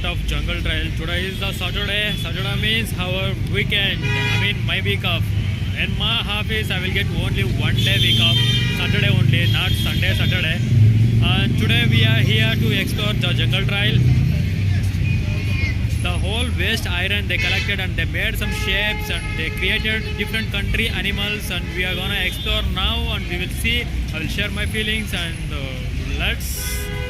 event of Jungle Trail. Today is the Saturday. Saturday means our weekend. I mean my week off. In my office, I will get only 1 day week off. Saturday only, not Sunday, Saturday. And today we are here to explore the Jungle Trail. The whole waste iron they collected and they made some shapes and they created different country animals, and we are gonna explore now and we will see. I will share my feelings and let's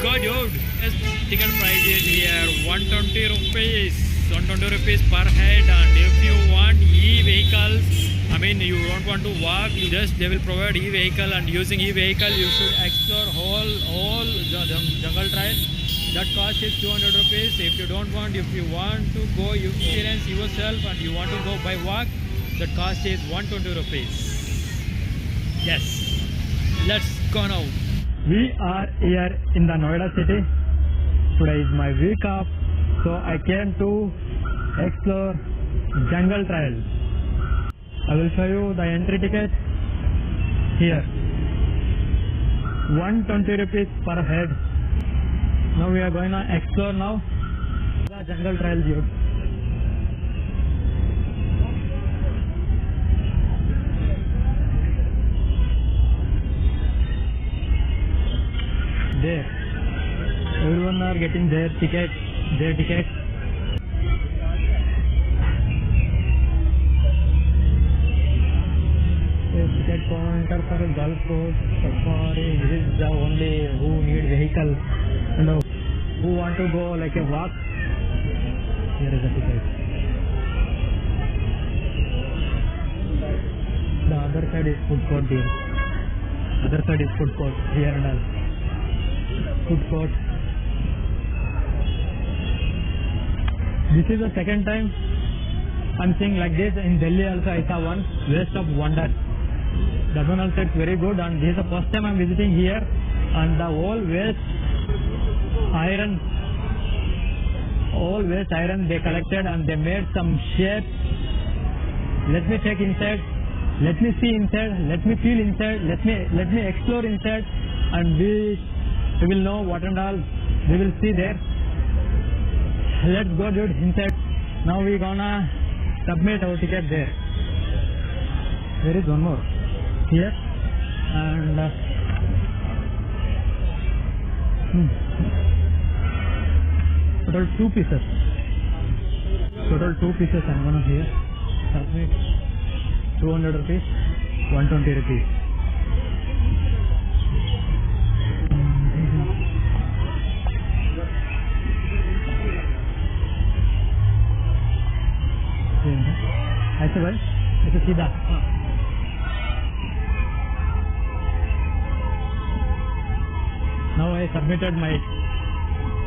go, dude. Yes, ticket price is here 120 rupees. 120 rupees per head, and if you want e-vehicles, I mean you don't want to walk, they will provide e-vehicle, and using e-vehicle you should explore whole jungle trail. That cost is 200 rupees. If you want to go, you experience yourself and you want to go by walk, that cost is 120 rupees. Yes, let's go now. We are here in the Noida city. Today is my week off, so I came to explore Jungle Trail. I will show you the entry ticket here. 120 rupees per head. Now we are going to explore now the Jungle Trail view. There, everyone are getting their ticket. Ticket counter for Gulf Coast Safari. This is the only who need vehicle and who want to go like a walk. Here is the ticket. The other side is food court here. Other side is food court here and all. Food court. This is the second time I'm seeing like this. In Delhi also I saw one, Waste of Wonder. That one also it's very good, and this is the first time I'm visiting here. And the whole waste iron they collected and they made some shapes. Let me check inside. Let me see inside. Let me feel inside. Let me explore inside, and we will know what and all we will see there. Let's go, dude, inside. Now we gonna submit our ticket there. There is one more here, and total 2 pieces. Total 2 pieces I'm gonna here submit. 200 rupees, 120 rupees. ऐसे भाई, ऐसे सीधा. Now I submitted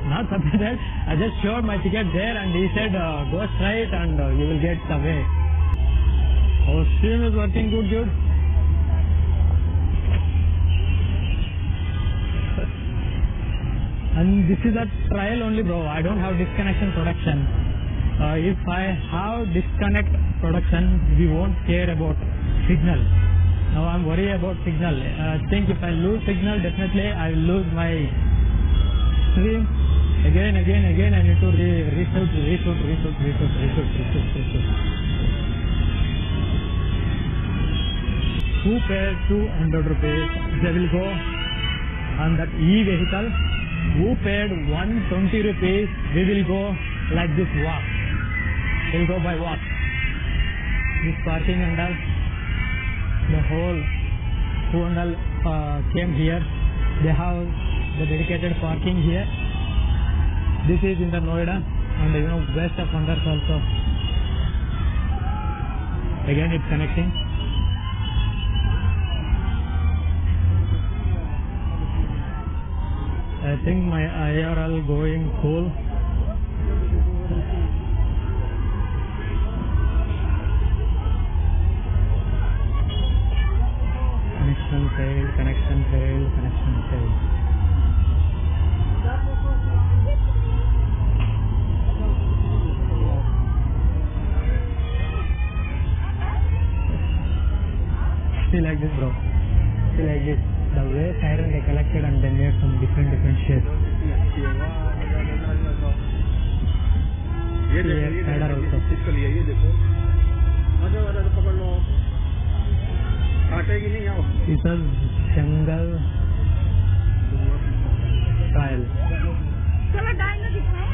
not submitted, I just showed my ticket there, and he said go straight and you will get the way. Our stream is working good, dude. And this is a trial only, bro. I don't have disconnection protection. If I have disconnect production, we won't care about signal. Now I'm worried about signal. I think if I lose signal, definitely I will lose my stream. Again, I need to reshoot. Who paid 200 rupees? They will go on that e-vehicle. Who paid 120 rupees? We will go like this walk. We'll go by walk. This parking and all, the whole who and all came here. They have the dedicated parking here. This is in the Noida, and Waste of Wonders also. Again it's connecting. I think my IRL going cool. Connection failed. See like this, bro. See like this. The waste iron they collected and they made some different shapes. header also. इसके लिए ये देखो आगे वाला तो पकड़ लो काटेगी नहीं आओ This is jungle trail. चलो डायनो दिखाओ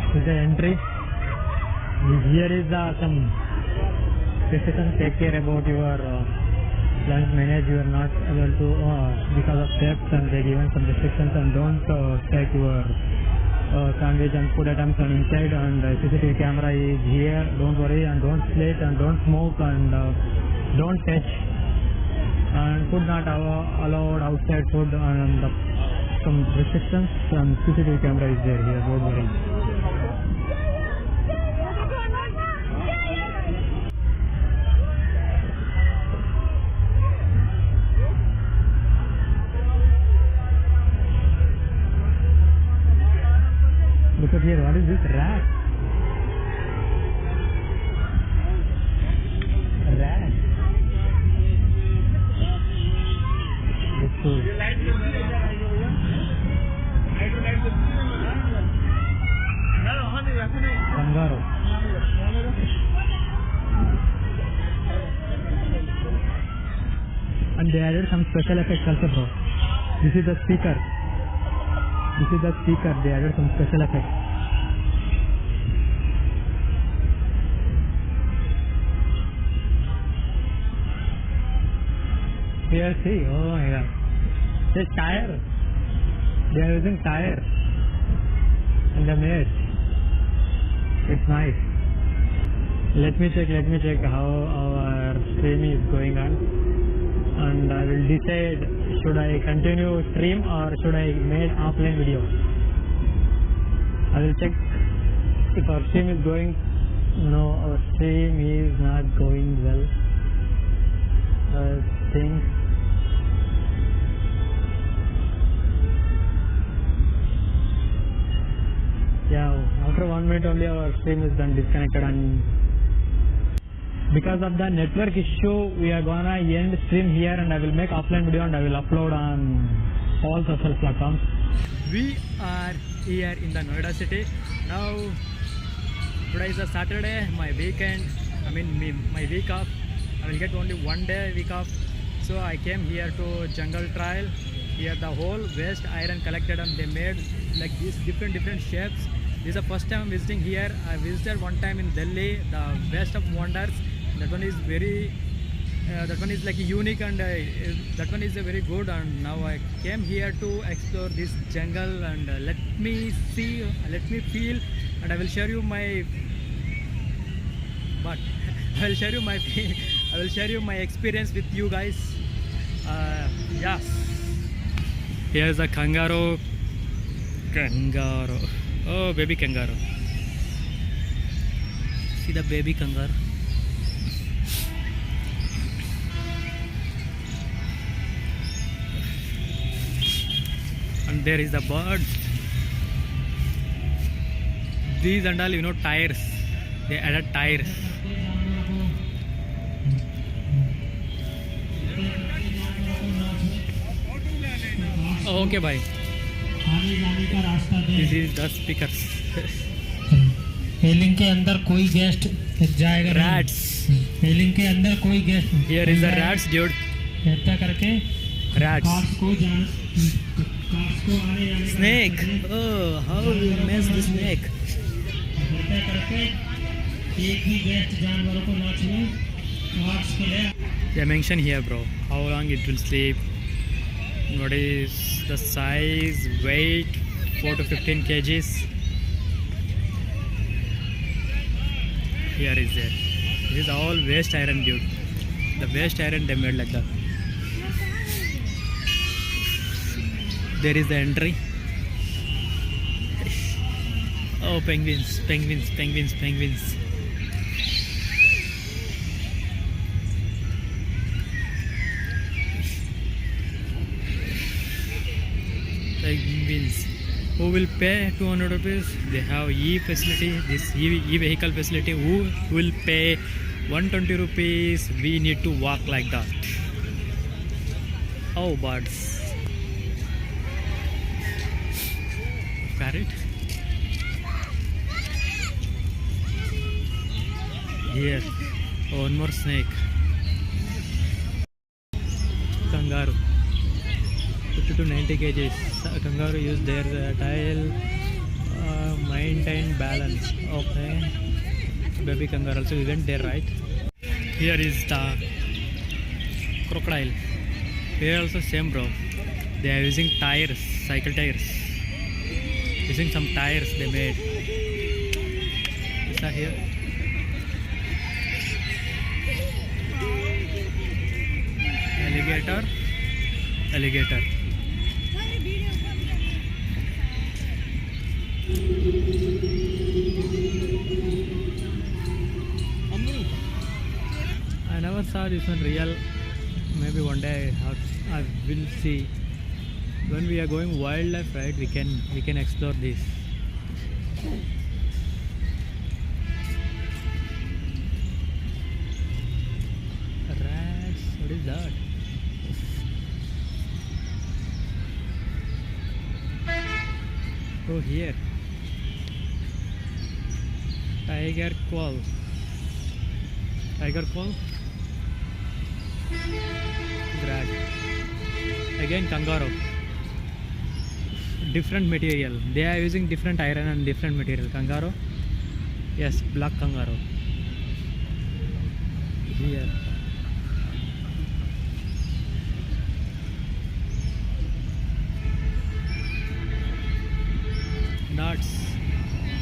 This is the entry. Here is some restrictions. Take care about your lunch manage. You are not able to because of theft, and they given some restrictions, and don't take your sandwich and food items on inside. And CCTV camera is here. Don't worry, and don't split, and don't smoke, and don't touch, and food not allowed outside food, and some restrictions. And CCTV camera is there here. Don't worry. Look at here, what is this? Rat. Rat. It's cool. Kangaroo. And they added some special effects also, bro. This is the speaker. This is the speaker. They added some special effects. Here, see. Oh my god. This tire. They are using tire in the mesh. It's nice. Let me check how our stream is going on, and I will decide should I continue stream or should I make offline video. I will check if our stream is going. No, our stream is not going well. I think yeah, after 1 minute only our stream is done disconnected, and because of the network issue we are gonna end stream here, and I will make offline video and I will upload on all social platforms. We are here in the Noida city. Now today is a Saturday, my weekend, my week off. I will get only 1 day week off. So I came here to Jungle Trail. Here the whole waste iron collected and they made like these different shapes. This is the first time I'm visiting here. I visited one time in Delhi, the Waste of Wonders. That one is very that one is like unique, and that one is very good. And now I came here to explore this jungle, and let me see, let me feel, and I will share you my but I will share you my I will share you my experience with you guys. Yes, here's a kangaroo. Oh, baby kangaroo. See the baby kangaroo. And there is the bird. These and all, tires. They added tires. Oh, okay, bye. This is the speakers. Railing के अंदर कोई guest जाएगा नहीं। Rats. Railing के अंदर कोई guest Here is the rats, dude. ऐसा करके Rats. कार्स को आने जाने Snake. Oh, how you mess the snake? ऐसा करके एक भी गेस्ट जानवरों को ना छुए। कार्स को ले They mention here, bro, how long it will sleep, what is the size, weight, 4 to 15 kgs. Here is there. This is all waste iron, dude. The waste iron they made like that. There is the entry. Oh, penguins, penguins, penguins, penguins. like means who will pay 200 rupees, they have e-facility, this e-vehicle facility. Who will pay 120 rupees, we need to walk like that. Oh birds, parrot. Here, one more snake. Kangaroo, 50 to 90 kgs. Kangaroo use their tail, maintain balance. Okay, baby kangaroo also we went there, right? Here is the crocodile. Here also same, bro. They are using tires, cycle tires. Using some tires they made. Is that here? Alligator. I never saw this one real. Maybe one day I will see. When we are going wildlife, right? We can explore this. Rats. What is that? Oh, here. Tiger quoll. Drag. Again kangaroo. Different material. They are using different iron and different material. Kangaroo. Yes, black kangaroo. Here. Nuts.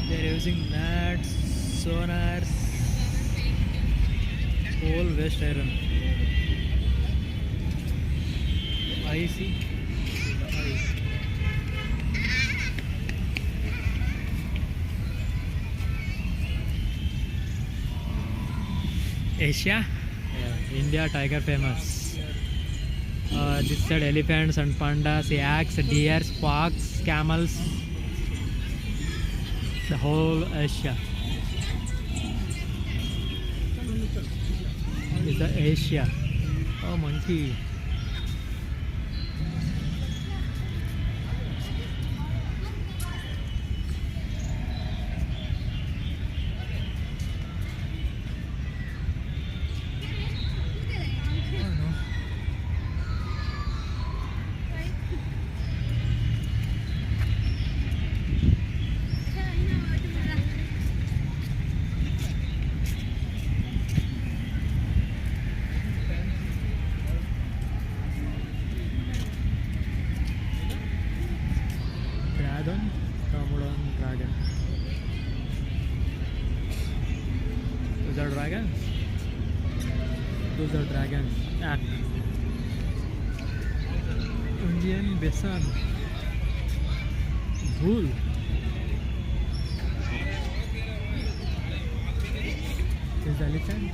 They are using nuts, sonars, whole waste iron. I see. Asia, yeah. India tiger famous. This side elephants and pandas, yaks, deer, fox, camels. The whole Asia. Is the Asia. Oh, monkey. Dragon. Those are dragons. Those are dragons. Indian bison. Bull. Is the elephant?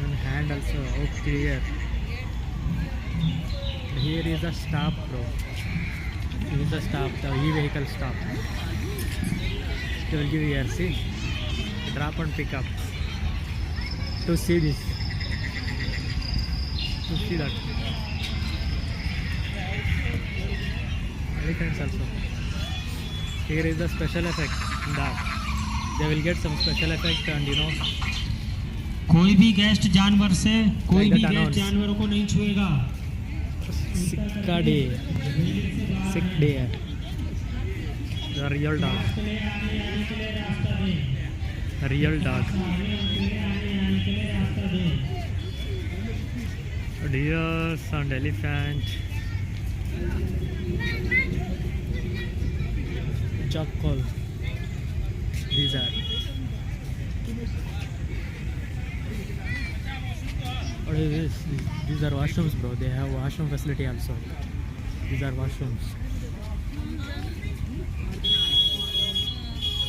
One hand also. Oh, clear. Here is a stop, bro. This is the stop, the e-vehicle stop. They will give you here, see? Drop and pick up. To see this. To see that. Elephants also. Here is the special effect. That they will get some special effect and you know. कोई भी guest जानवर से कोई Like भी that guest announce. जानवरों को नहीं छुएगा. Sick day. The real dog. The real dog. Deers and elephant. Jackal. These are. What is this? These are washrooms, bro. They have washroom facility also. These are washrooms.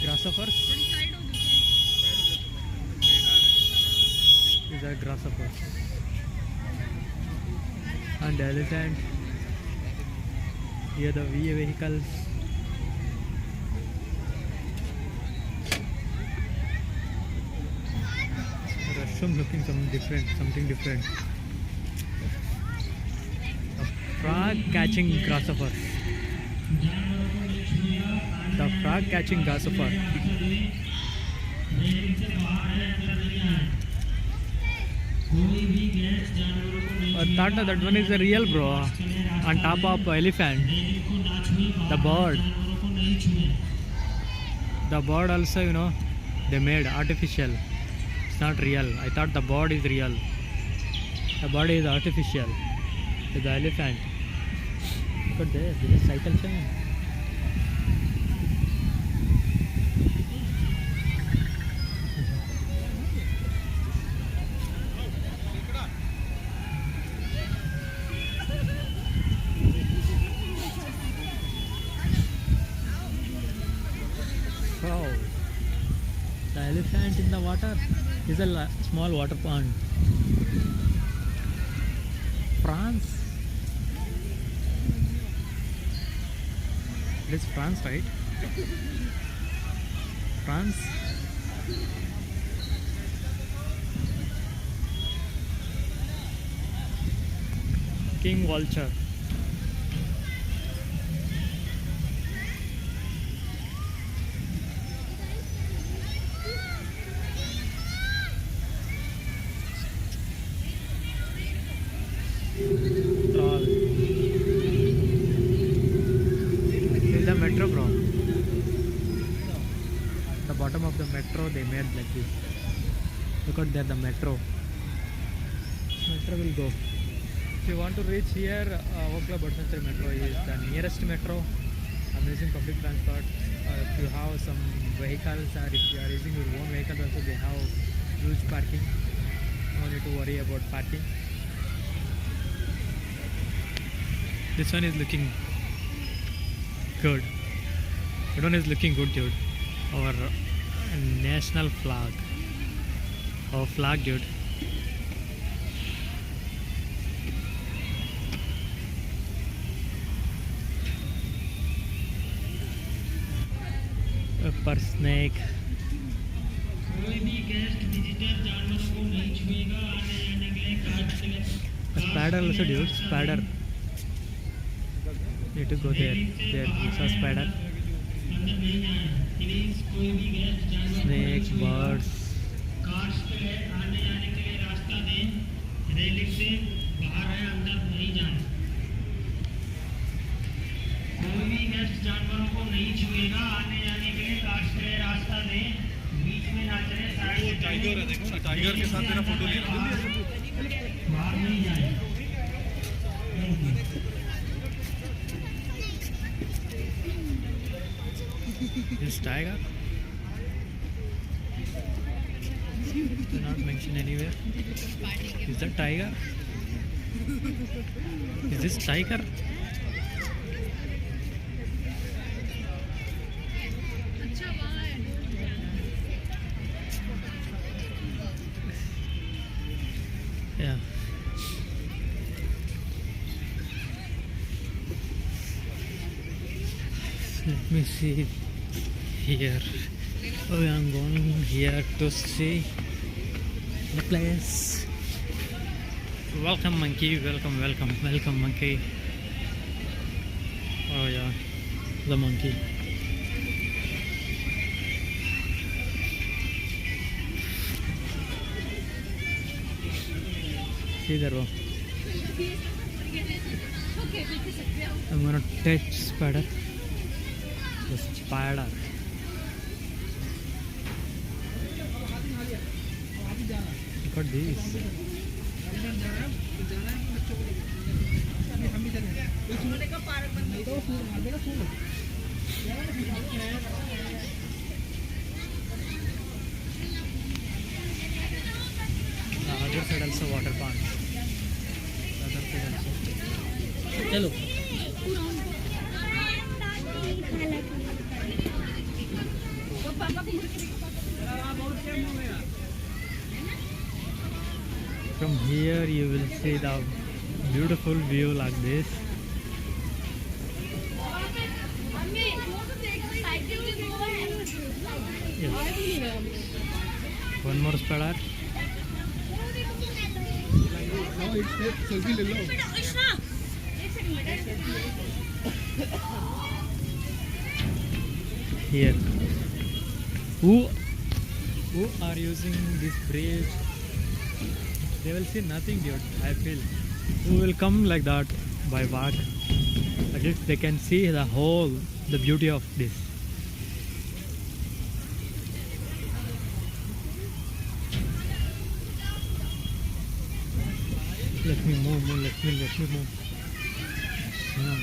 Grasshoppers. These are grasshoppers. and the elephant. Here the vehicles. Restroom looking something different. A frog catching grasshopper. The frog catching grasshopper. I thought that one is a real, bro. On top of elephant. The bird. The bird also, you know, they made artificial. It's not real. I thought the bird is real. The bird is artificial. The elephant. Look at this. This is cycle chain. Wow. The elephant in the water is a small water pond. France. It is France, right? France. King vulture. Troll. This is the metro, bro. The bottom of the metro they made like this. Look at there, the metro. Metro will go. If you want to reach here, Okla Bird Sanctuary Metro is the nearest metro. Amazing public transport. If you have some vehicles or if you are using your own vehicle also, they have huge parking. No need to worry about parking. This one is looking good. That one is looking good, dude. Our national flag. Our flag, dude. Upper snake. कोई भी guest visitor जानवरों को नहीं छुएगा आने जाने के लिए काट के लिए Spider also, dude. Spider. Need to go there. There, we saw spider. अंदर नहीं जाए प्लीज कोई भी गेस्ट जानवर Snakes, birds. कार्स के लिए आने जाने के लिए रास्ता दें रेलिंग से बाहर है अंदर नहीं जाए कोई भी गेस्ट जानवरों को नहीं छुएगा आने जाने के लिए कार्स के लिए रास्ता दें बीच में ना चले साइड टाइगर है, देखो ना, टाइगर के साथ मेरा फोटो लिया बाहर नहीं जाए This tiger. Do not mention anywhere. Is that tiger? Is this tiger? Yeah. Let me see here. Oh, I am going here to see the place. Welcome, monkey. Welcome, welcome, welcome, monkey. Oh yeah, the monkey. See there, bro. I'm gonna touch spider. The spider. Look at this. The other side also water pond. The other side also. Hello. From here you will see the beautiful view like this. Yes. One more splash. No, it's safe. Selfie ले लो. Here. Who are using this bridge? They will see nothing, dude. I feel. Who will come like that by walk? At least they can see the beauty of this. Let me move. Let me move. Yeah.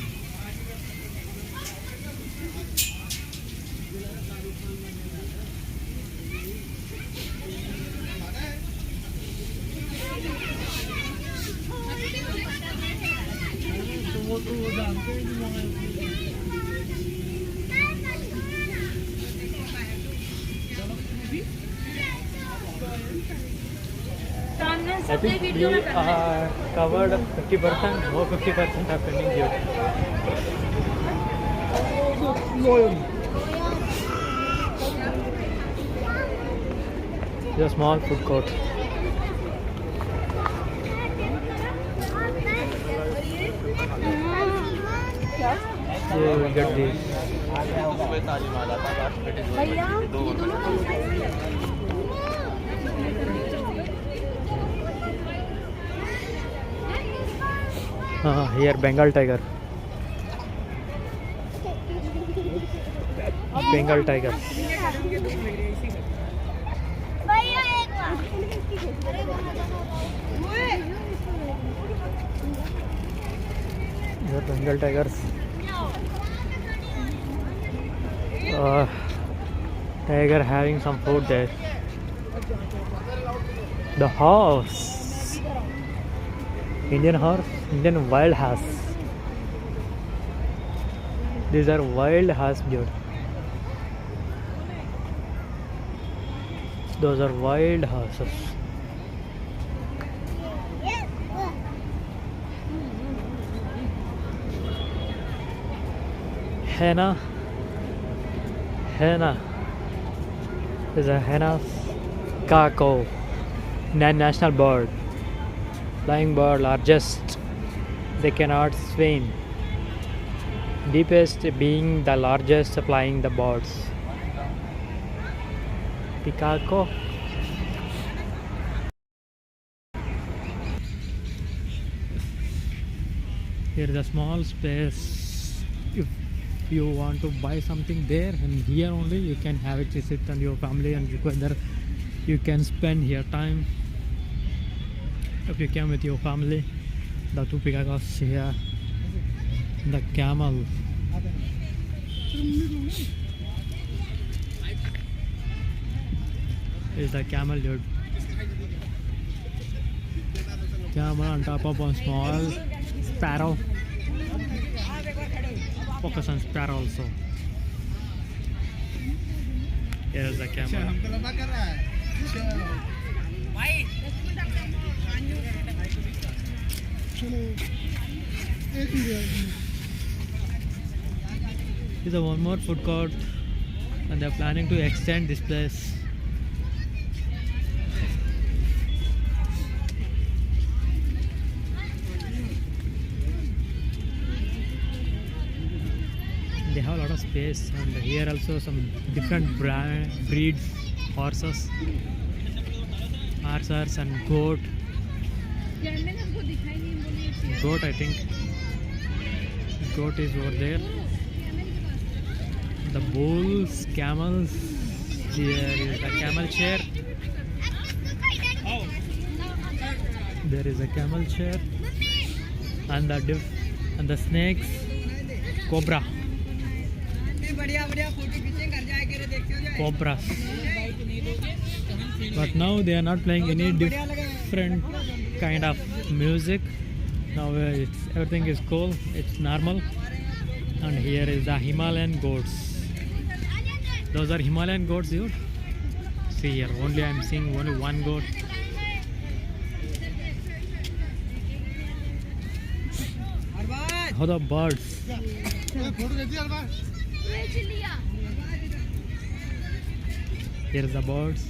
I think we are covered 50%, more 50% are pending here. It's a small food court. Yeah, we get this. Here Bengal tiger. Bengal tiger. Here Bengal tigers. Tiger having some food there. The horse. Indian horse. Indian wild horse. These are wild horse, dude. Those are wild horses. Henna. Henna. This is a henna kako. National bird. Flying bird, largest. They cannot swim. Deepest being the largest flying the birds. Peacock. Here is a small space. If you want to buy something there, and here only you can have it to sit and your family and together you can spend here time. If you came with your family, the two peacocks here, the camel. Is the camel, dude. Camel on top of a small sparrow. Focus on sparrow also. Here is the camel. This is a one more food court, and they are planning to extend this place. They have a lot of space, and here also some different breeds, horses and goat. Goat, I think. Goat is over there. The bulls, camels. There is a camel chair. There is a camel chair, and the snakes, cobra. Cobras. But now they are not playing any different kind of music. Now everything is cool. It's normal. And here is the Himalayan goats. Those are Himalayan goats, dude. See here, I'm seeing only one goat. how the birds. Here's the birds.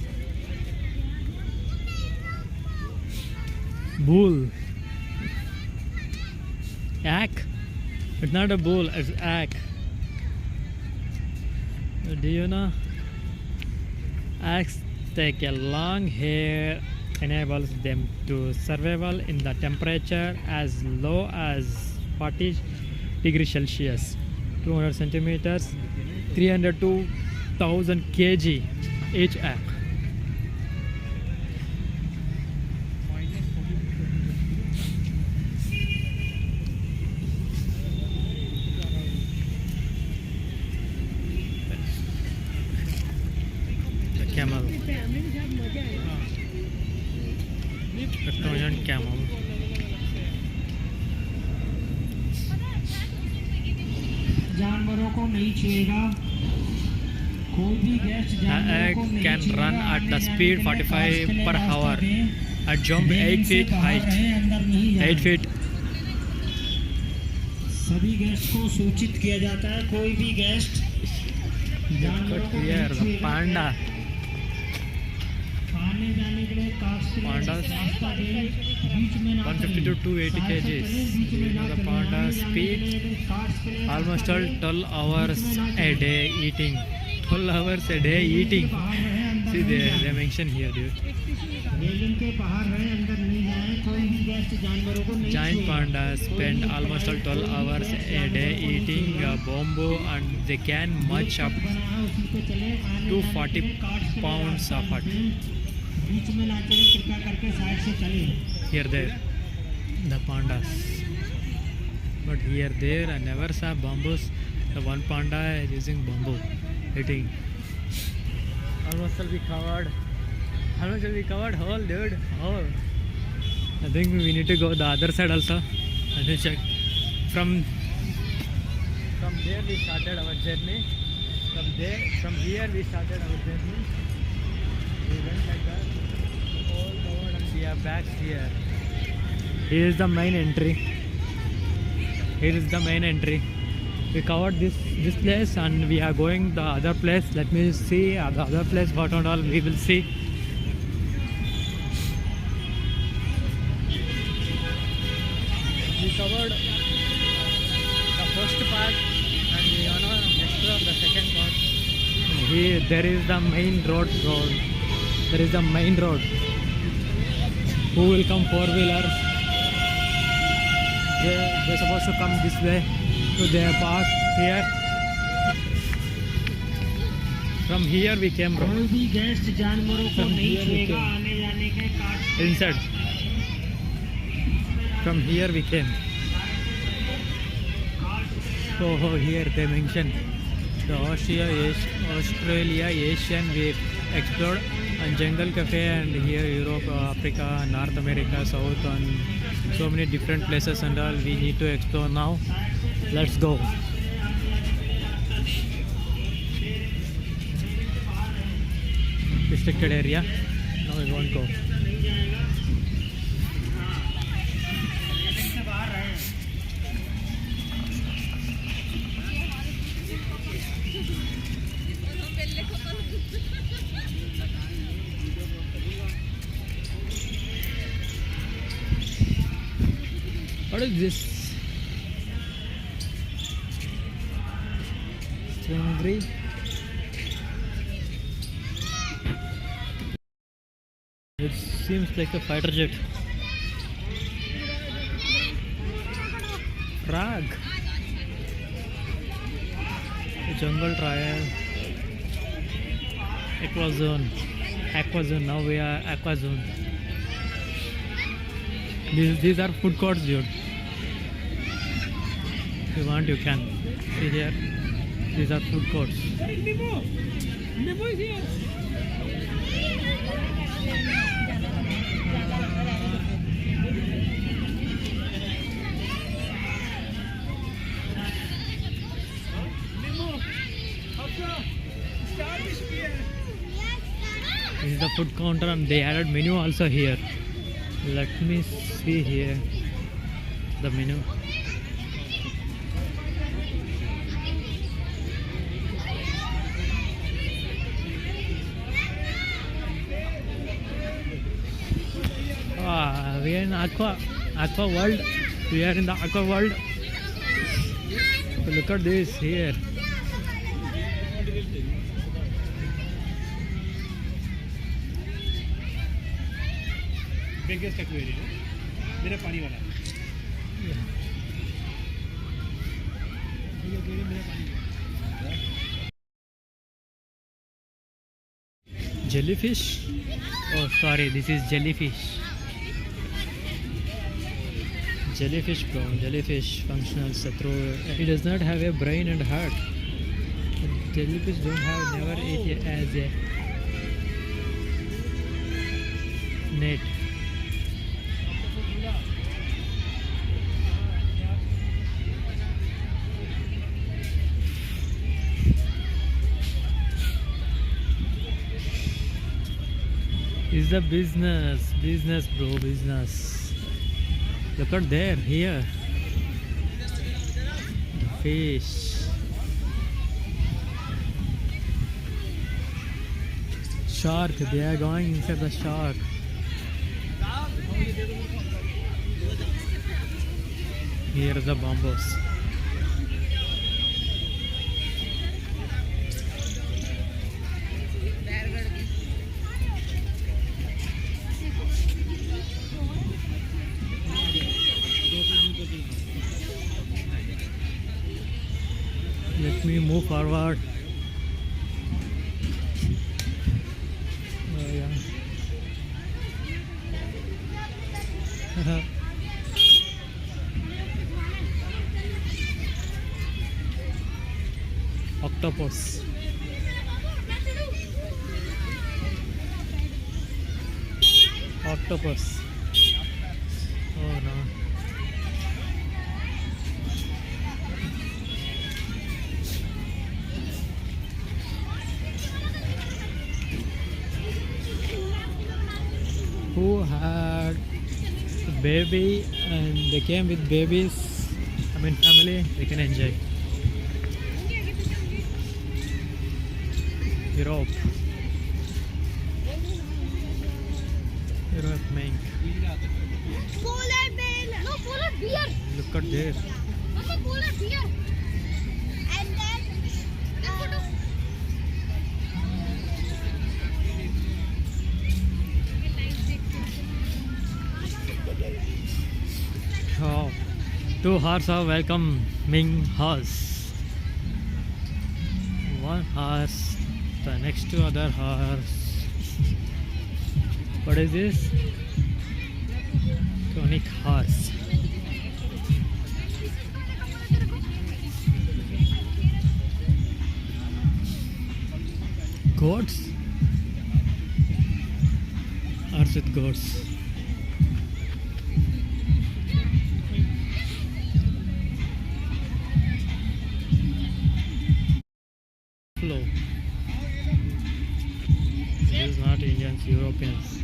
Bull. Yak. It's not a bull, it's yak. Do you know? Yaks take a long hair enables them to survival in the temperature as low as 40 degrees Celsius, 200 centimeters, 300 to 1000 kg each yak. The camel. The Trojan camel. जानवरों को नहीं छुएगा कोई भी guest The egg can run at the speed 45 per hour at jump 8 feet height. 8 feet. सभी guest को सूचित किया जाता है कोई भी गेस्ट जानवरों को Here, the नहीं छुएगा panda. आने जाने के लिए कास्ट Pandas. रास्ता दें बीच में ना 150 to 280 kgs. The panda speed almost 12 hours a day eating. 12 hours a day eating. See, they mention here, dude. Railing के बाहर रहे अंदर नहीं जाए कोई भी गेस्ट जानवरों को नहीं Giant छुएगा। pandas spend almost 12 hours a day eating bamboo, and they can much up बना है उसी पे चले आने to जाने 40 के लिए कार्ड्स के लिए pounds रास्ता apart. दें। बीच में ना चले कृपया करके साइड से चले Here, there, the pandas. But here, there, I never saw bamboos. The one panda is using bamboo, eating. Almost will be covered. Almost will be covered whole, dude. Whole. I think we need to go the other side also. Let me check. From there we started our journey. From here we started our journey. We went like that, all covered, and we are back here. Here is the main entry. Here is the main entry. We covered this place and we are going the other place. Let me see the other place. What and all we will see. We covered the first part and we are now explore the second part. Here there is the main road. There is the main road. Who will come four-wheelers? They're supposed to come this way. So they have passed here. From here we came, bro. कोई भी guest जानवरों को From नहीं here we छुएगा came. आने जाने के cards Inside. From here we came. So here they mention the Australia, Asian we explored, and Jungle Cafe, and here Europe, Africa, North America, South, and so many different places and all we need to explore now. Let's go. Restricted area. Now we won't go. What is this? Stingray. It seems like a fighter jet. Frog. A jungle trial. Aquazone. Now we are Aquazone. These are food courts, dude. If you want, you can. See here. These are food courts. Nemo is here. This is the food counter and they added menu also here. Let me see here the menu. we are in aqua world. We are in the aqua world. So look at this here. Biggest aquarium मेरा पानी वाला Jellyfish? Oh, sorry, this is jellyfish. Jellyfish, bro. Jellyfish functional through. It does not have a brain and heart. Jellyfish don't have never eat it as a net. Is the business bro, business. Look at there, here. The fish. Shark, they are going inside the shark. Here is the bambos. Let me move forward. Oh yeah. Octopus. Octopus. Oh no. Who had a baby and they came with babies, I mean family, they can enjoy. Europe mink. Polar bear. No, polar bear. Look at this. Mama, polar bear. And then Oh, two horses are welcoming horse. One horse, the next to other horse. What is this? Tonic horse. Goats? Horse with goats. Flow. This is not Indians, Europeans.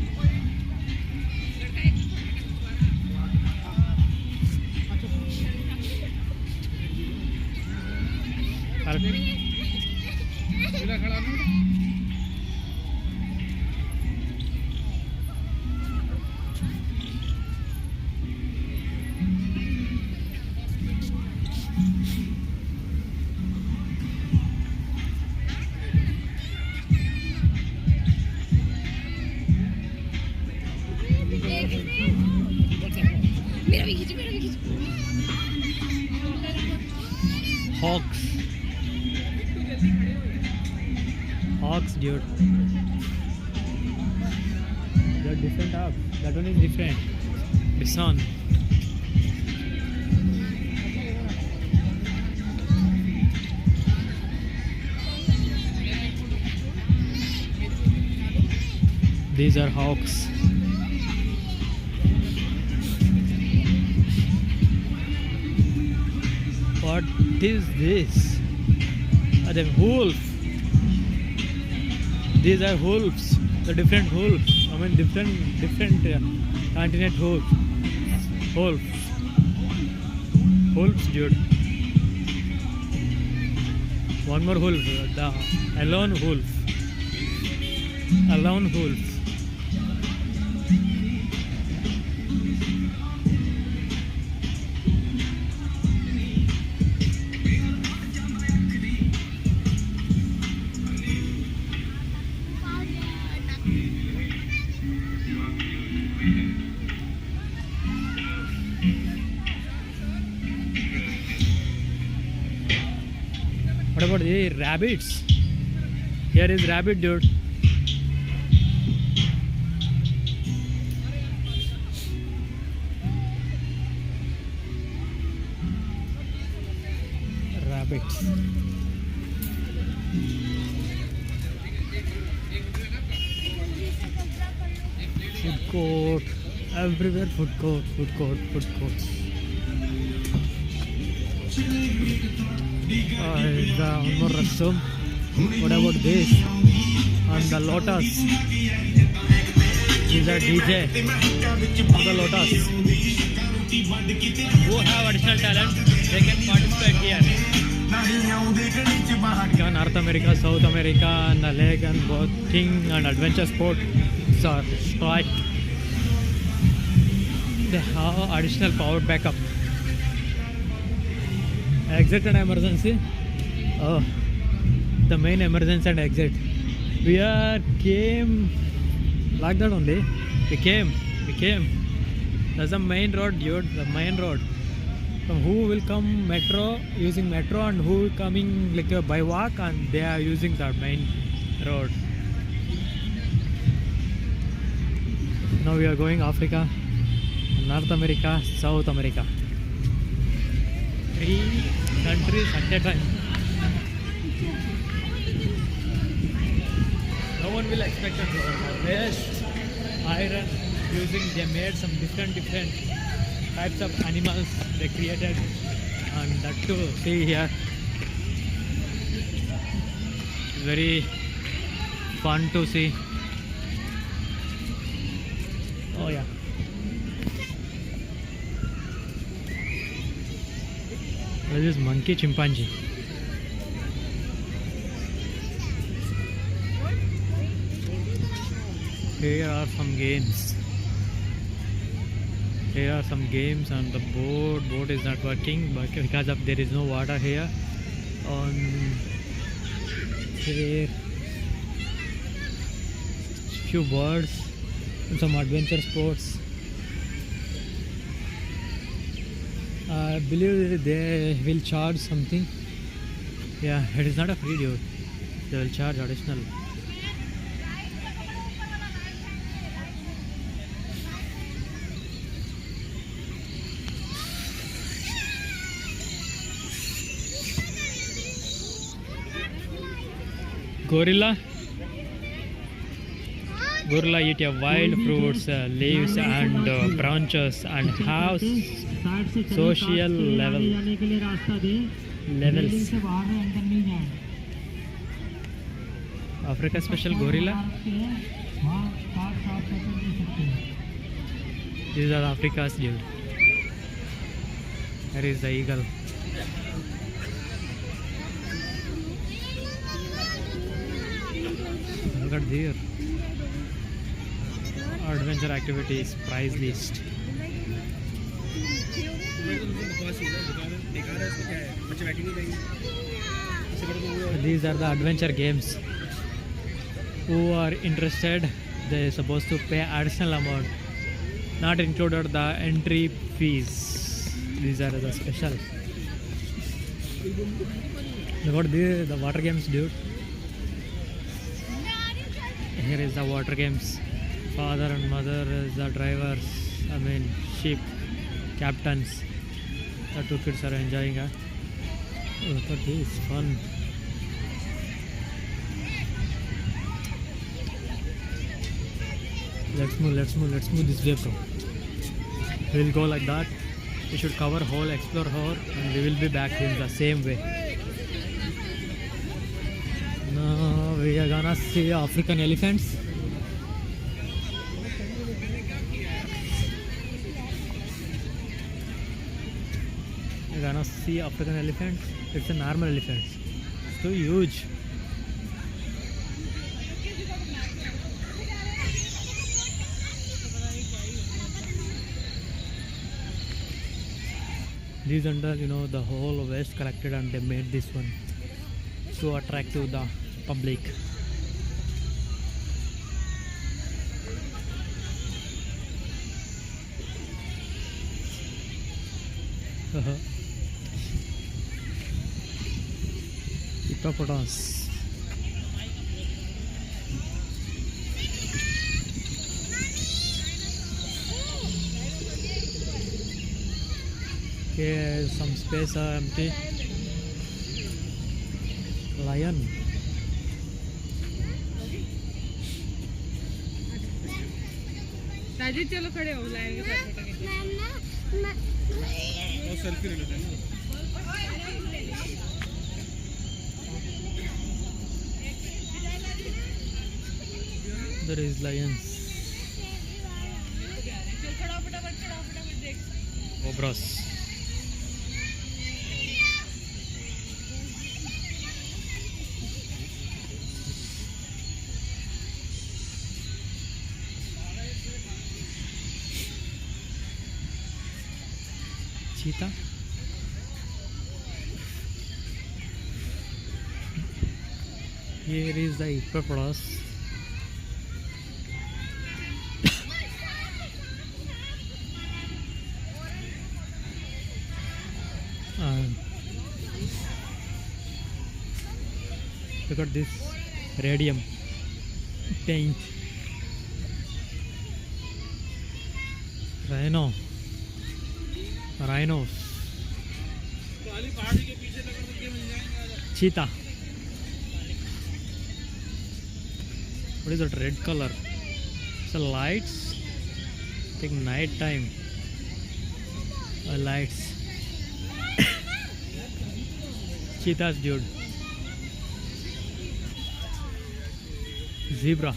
मेरा भी खींचो Hawks, dude. They're different hawks. That one is different. Bison. These are hawks. What is this? The wolf. These are wolves. The different wolves. I mean different continent wolves. Wolves, dude. One more wolf. The alone wolf. What about the rabbits? Here is rabbit, dude. Rabbits. Food court. Everywhere food court. Is one more restroom. What about this? And the Lotus. These are DJ of the Lotus. Who have additional talent, they can participate here. North America, South America, and the lake and boating and adventure sports are strike. They have additional power backup. Exit and emergency. Oh, the main emergency and exit. We came like that only. We came. That's the main road, dude. The main road. From who will come metro, using metro, and who coming like by walk, and they are using the main road. Now we are going Africa, North America, South America. 3 countries at a time. No one will expect it to waste iron using. They made some different types of animals they created, and that too, see here, very fun to see. Oh yeah, this is monkey chimpanzee. Here are some games. Here are some games, and the boat is not working because of there is no water here. On here, few birds, and some adventure sports. I believe they will charge something. Yeah, it is not a free dude. They will charge additional. Gorilla eat wild fruits, leaves and branches, and have social levels. Africa special gorilla. These are Africa's dude. There is the eagle. Look at there. Adventure activities, price list. These are the adventure games. Who are interested, they are supposed to pay additional amount, not included the entry fees. These are the special. Look at the water games, dude. Here is the water games. Father and mother is the drivers, sheep, captains. The 2 kids are enjoying it. Oh, look at this, fun. Let's move this way, bro. We'll go like that. We should cover whole, explore whole, and we will be back in the same way. Now we are gonna see African elephants. We're gonna see African elephants. It's a normal elephant. It's too huge. These under the whole waste collected, and they made this one to attract to the public. hippopotamus. Okay, some space empty. Lion. Rajiv चलो खड़े हो line के साथ photo खींचो। वो selfie ले लेते हैं ना। There is lions. Cobras. Cheetah. Here is the hippopotamus. Look at this radium paint. Rhinos. काली पहाड़ी के पीछे लगा तो ये मिल जाएंगे। Cheetah. What is that red color? It's the lights. I think night time. Lights. Cheetahs, dude. Zebra.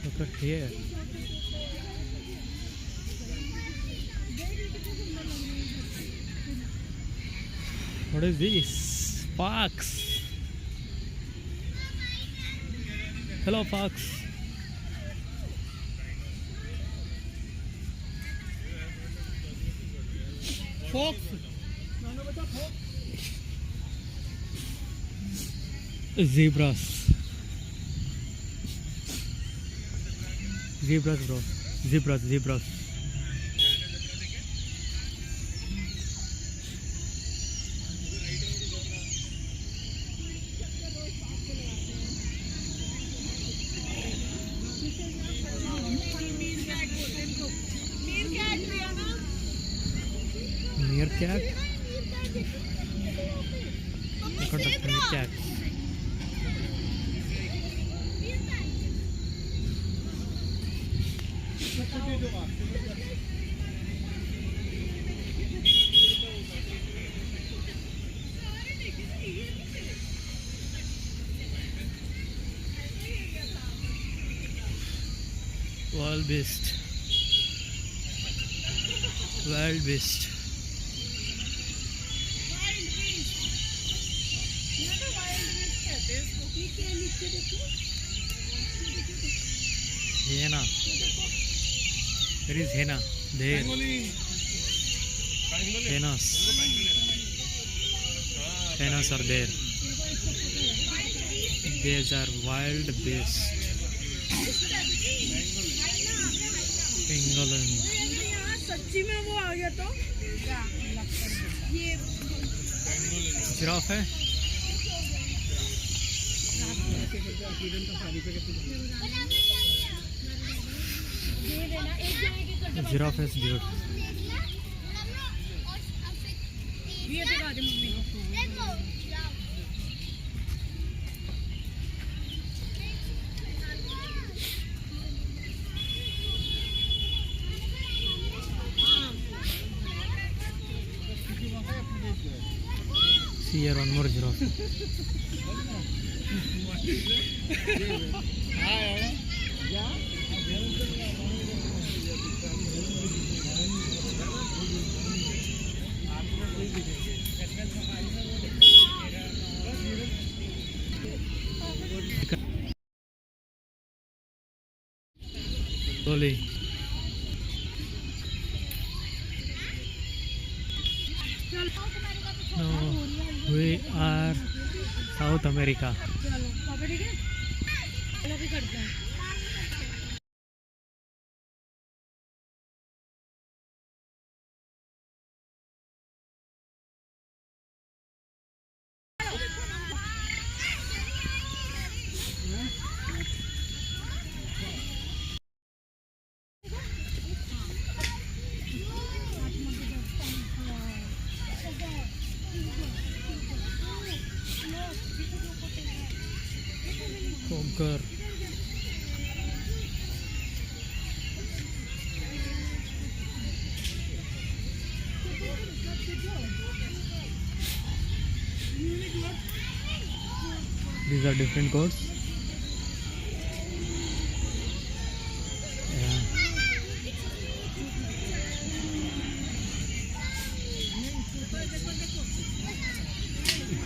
Look at here. What is this? Fox. Hello, fox. Fox. नाना बेटा fox. Zebras. Zebras, bro. Zebras. Meerkat. Look at the meerkat. Wild beast. Hyena. There is hyena. There. Hyenas. Hyenas are there. These are wild beasts. Pangolin. सच्ची में वो आ गया तो ये giraffe है. Giraffe is dude. ये दिखा दे मम्मी को See here one more giraffe. Slowly. No. We are South America. चलो पापा ठीक है चलो भी करते हैं Conquer. These are different codes. Yeah.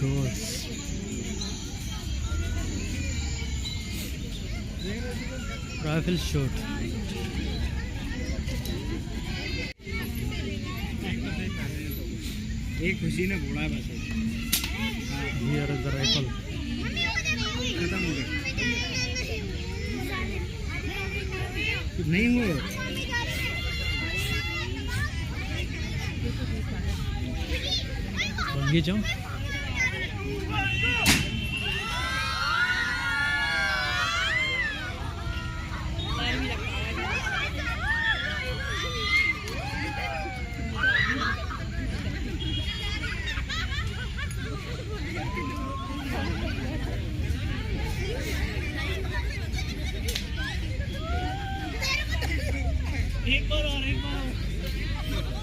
Codes. Rifle shot. एक खुशी ने घोड़ा है बस Here is the rifle. खत्म हो गया नहीं हुए Bungee jump. एक बार और एक बार और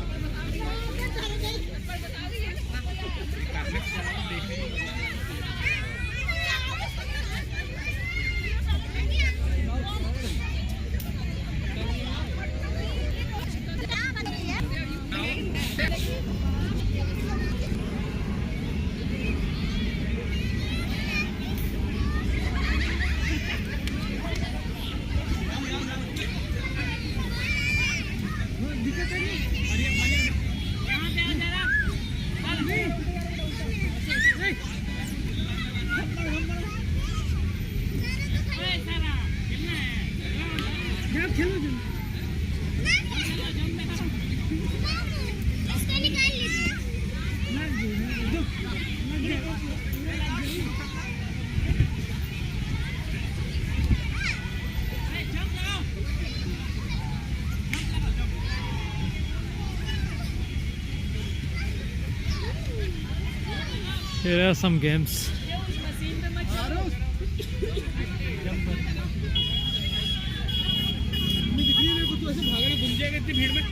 इसको निकाल लीजिए Here are some games. तू ऐसे भागना घूम जाएगा इतनी भीड़ में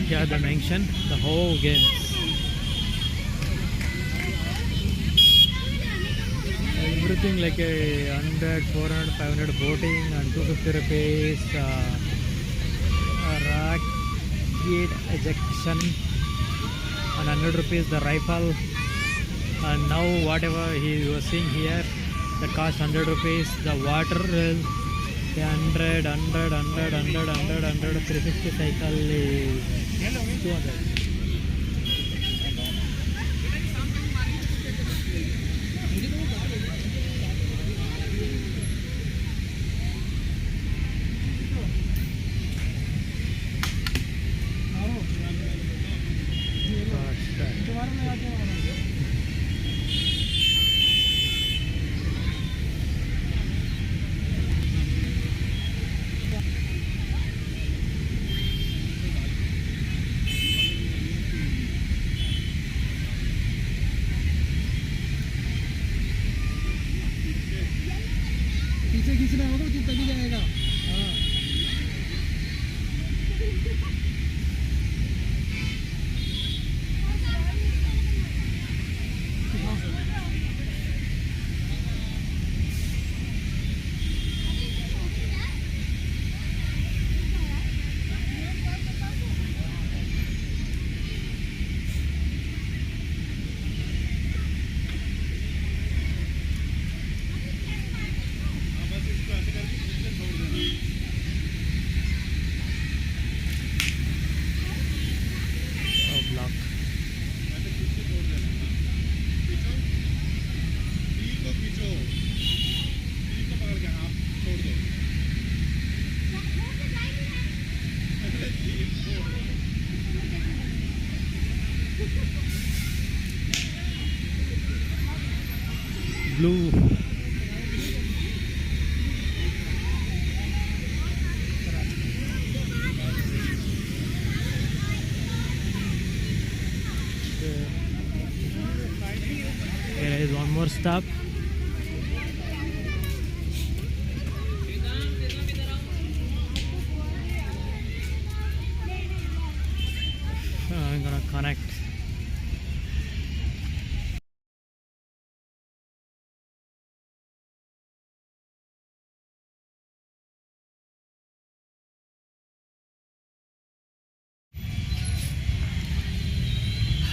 Yeah, they mentioned the whole games. Everything like a 100, 400, 500 boating and 250 rupees rocket ejection and 100 rupees the rifle. And now whatever he was seeing here, the cost 100 rupees. The water is 100, 360 cycle is 200. पीछे खींचना होगा तो तभी जाएगा हाँ blue. There is one more stop. I'm gonna connect.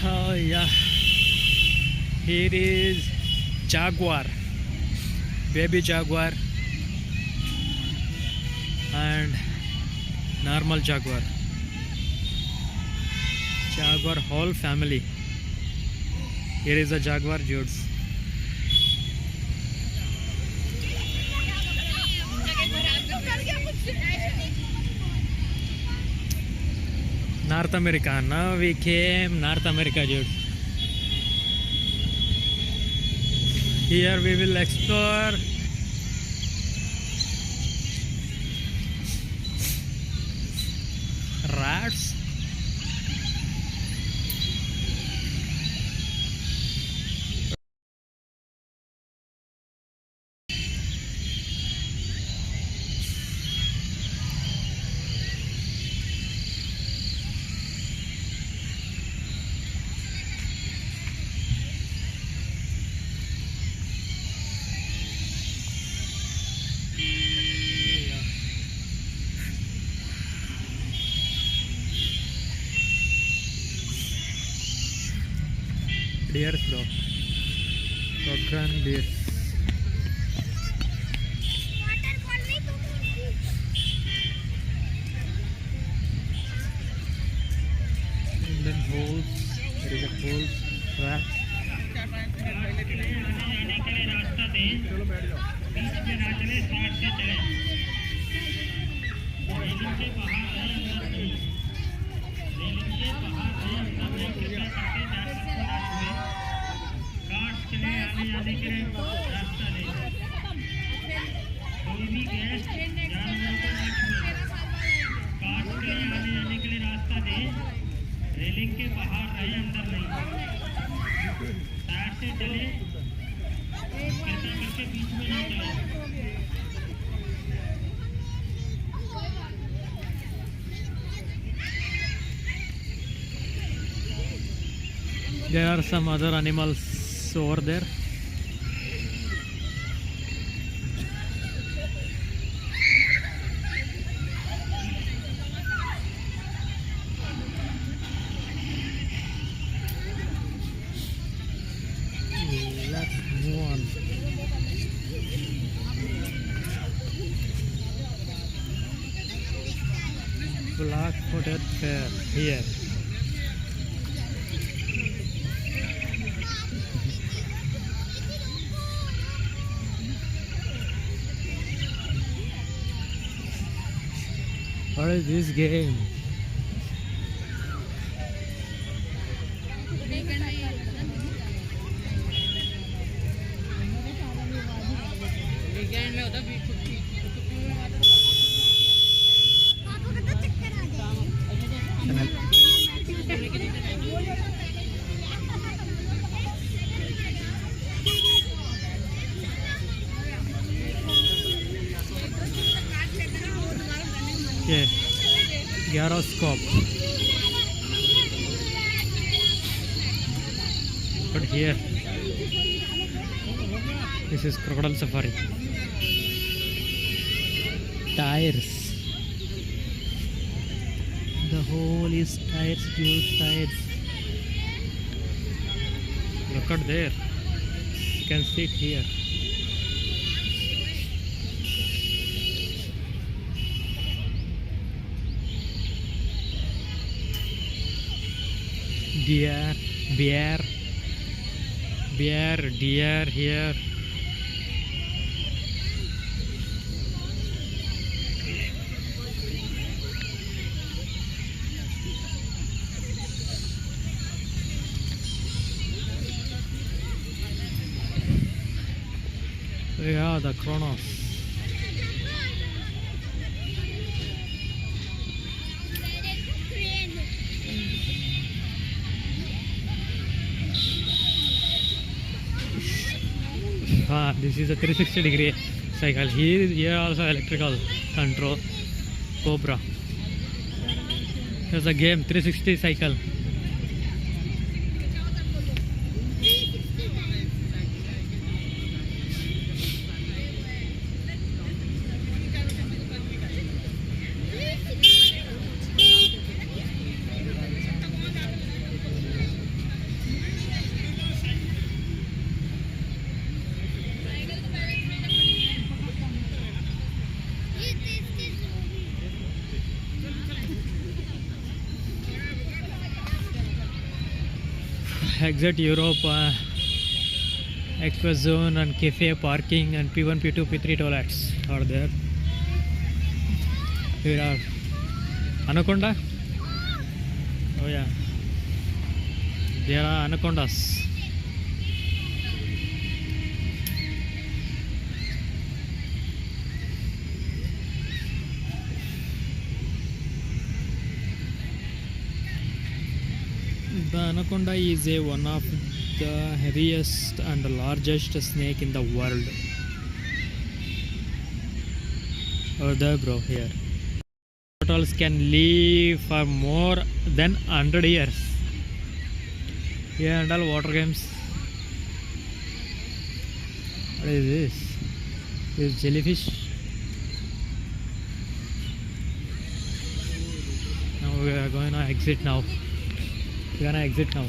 Oh yeah, here is jaguar, baby jaguar and normal jaguar. Jaguar whole family. Here is a jaguar Judes. North America. Now we came North America, dude. Here we will explore rats. Deers, bro. Token deer. And then holes. There is a hole trap. आने के लिए रास्ता दें, बीच में ना चले, side से चले। रेलिंग के बाहर आए, अंदर नहीं। रेलिंग के बाहर आए, अंदर नहीं। कृपया करके दर्शक को ना छुएं। कार्ड्स के लिए आने जाने के लिए रास्ता दें। कोई भी गेस्ट जानवरों को ना छुए। कार्ड्स के लिए आने जाने के लिए रास्ता दें। रेलिंग के बाहर रहे, अंदर नहीं। साइड से चले, कृपया करके बीच में ना चले। There are some other animals over there. Let's move on. Black-footed bear here. What is this game? Yeah, gyroscope. But here, this is crocodile safari. Tires. The whole is tires, huge tires. Look at there. You can sit here. Deer here. Yeah, the Kronos. This is a 360-degree cycle. Here also electrical control. Cobra. Here's a game 360 cycle. Exit Europe, Express Zone and cafe parking and P1, P2, P3 toilets are there. Here are Anaconda. Oh yeah, there are anacondas. The anaconda is one of the heaviest and largest snake in the world. Over there, bro, here. Turtles can live for more than 100 years. Here and all water games. What is this? This is jellyfish. Now we are going to exit now. We're gonna exit now.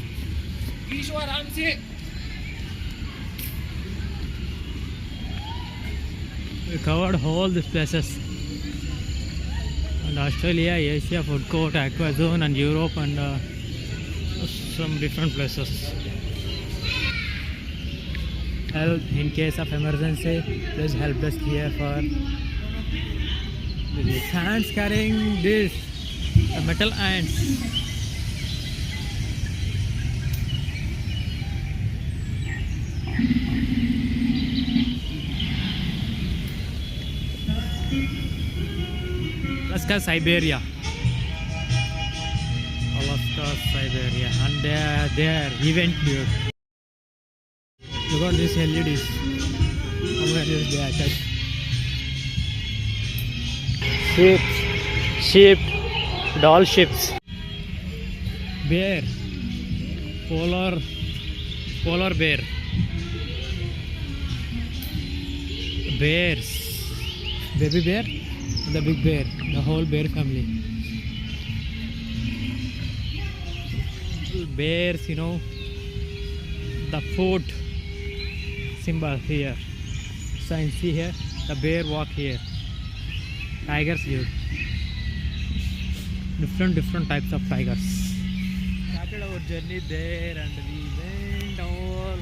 We covered all these places. And Australia, Asia, food court, aqua zone, and Europe, and some different places. Help in case of emergency. Please help us here for the ants carrying this metal ants. Alaska, Siberia. Alaska, Siberia. And there, event dude. Look at these LEDs. How are they attached? Sheep, doll ships. Bear, polar bear. Bears, baby bear, the big bear, the whole bear family. Bears, you know, the food symbol here. So you see here, the bear walk here. Tigers, dude. Different types of tigers. Started our journey there, and we went all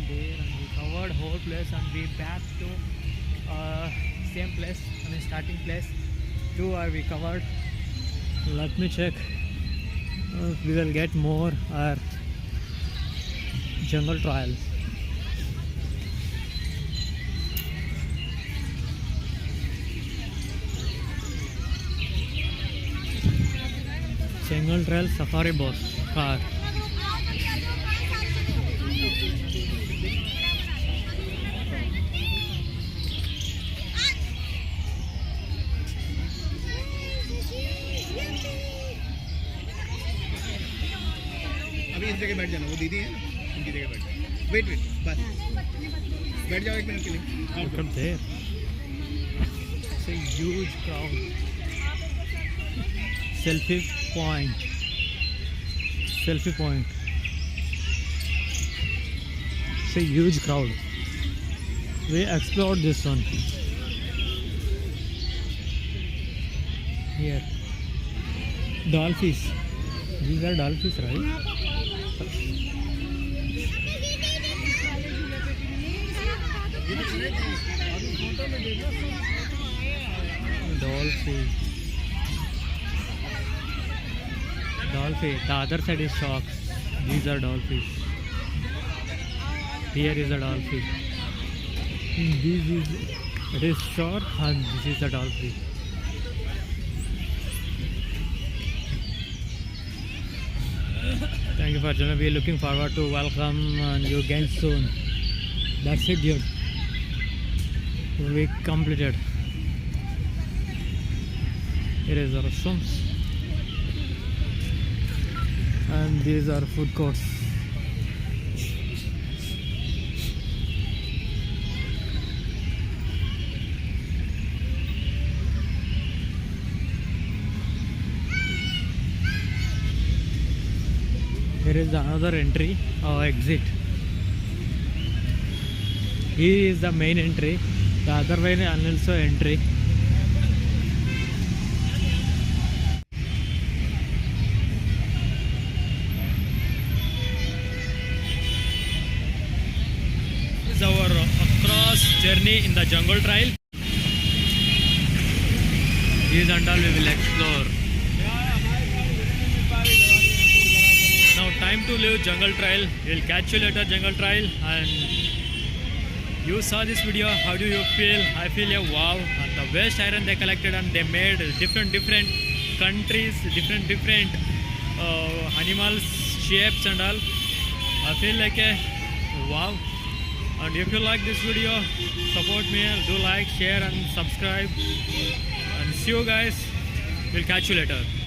there, and we covered whole place, and we back to same place, I mean starting place. 2 hours we covered. Let me check if we will get more or jungle trial. Jungle trail safari bus car. अभी इस जगह बैठ जाना, वो दीदी है ना, उनकी जगह बैठ जाना. वेट बस बैठ जाओ 1 मिनट के लिए. Look up there. It's a huge crowd. Selfie point. It's a huge crowd. We explored this one. Here. Dolphins. These are dolphins, right? Dolphin. The other side is sharks. These are dolphins. Here is a dolphin. It is shark and this is the dolphin. Thank you for joining. We are looking forward to welcome you again soon. That's it, dude. We completed. Here is our restrooms and these are food courts. Here is another entry or exit. Here is the main entry. The other way is also entry. This is our across journey in the jungle trail. These and all we will explore. Now time to leave jungle trail. We'll catch you later jungle trail. And you saw this video, how do you feel? I feel a wow. And the waste iron they collected and they made different countries, different animals, shapes and all. I feel like a wow. And if you like this video, support me, do like, share and subscribe. And see you guys. We'll catch you later.